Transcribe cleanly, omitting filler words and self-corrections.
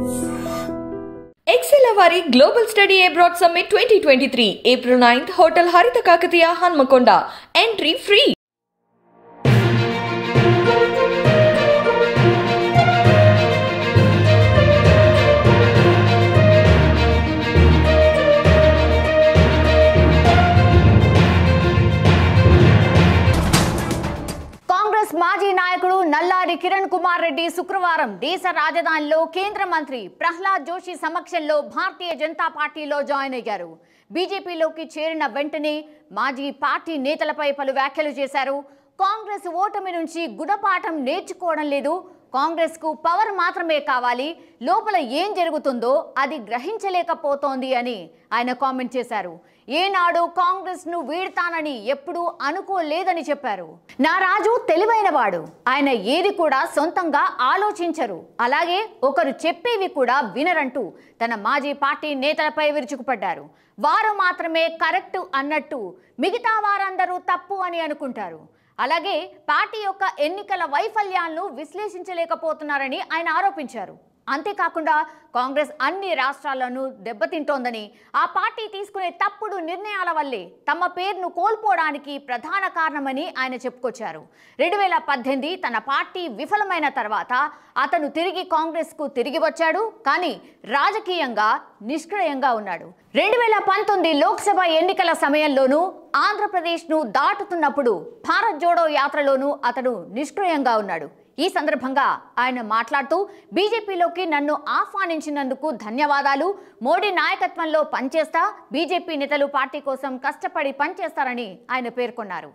Excella Vari Global Study Abroad Summit 2023, April 9th, Hotel Haritha Kakatiya, Hanmakonda. Entry free. Congress మాజీ నాయకుడు నల్లారి కిరణ్ కుమార్ రెడ్డి శుక్రవారం దేశ రాజధానిలో కేంద్ర మంత్రి ప్రహ్లాద్ జోషి సమక్షంలో భారతీయ జనతా పార్టీలో జాయిన్ అయ్యారు. బీజేపీలోకి చేరిన వెంటనే మాజీ పార్టీ నేతలపై పలు వ్యాఖ్యలు చేశారు. కాంగ్రెస్ ఓటమి నుంచి గుణపాఠం నేర్చుకోవడం లేదు, కాంగ్రెస్ కు పవర్ మాత్రమే కావాలి, లోపల ఏం జరుగుతుందో అది గ్రహించలేకపోతోంది అని ఆయన కామెంట్ చేశారు. ఏనాడు కాంగ్రెస్ ను వీడతానని ఎప్పుడూ అనుకోలేదని చెప్పారు. నా రాజు తెలివైనవాడు, ఆయన ఏది కూడా సొంతంగా ఆలోచించరు, అలాగే ఒకరు చెప్పేవి కూడా వినరంటూ తన మాజీ పార్టీ నేతలపై విరుచుకుపడ్డారు. వారు మాత్రమే కరెక్ట్ అన్నట్టు మిగతా వారందరూ తప్పు అని అనుకుంటారు. అలాగే పార్టీ యొక్క ఎన్నికల వైఫల్యాలను విశ్లేషించలేకపోతున్నారని ఆయన ఆరోపించారు. అంతేకాకుండా కాంగ్రెస్ అన్ని రాష్ట్రాలను దెబ్బతింటోందని, ఆ పార్టీ తీసుకునే తప్పుడు నిర్ణయాల వల్లే తమ పేరును కోల్పోవడానికి ప్రధాన కారణమని ఆయన చెప్పుకొచ్చారు. 2018 తన పార్టీ విఫలమైన తర్వాత అతను తిరిగి కాంగ్రెస్ కు తిరిగి వచ్చాడు, కానీ రాజకీయంగా నిష్క్రియంగా ఉన్నాడు. 2019 లోక్సభ ఎన్నికల సమయంలోనూ ఆంధ్రప్రదేశ్ను దాటుతున్నప్పుడు భారత్ జోడో యాత్రలోనూ అతను నిష్క్రియంగా ఉన్నాడు. ఈ సందర్భంగా ఆయన మాట్లాడుతూ, బీజేపీలోకి నన్ను ఆహ్వానించినందుకు ధన్యవాదాలు, మోడీ నాయకత్వంలో పనిచేస్తా, బీజేపీ నేతలు పార్టీ కోసం కష్టపడి పనిచేస్తారని ఆయన పేర్కొన్నారు.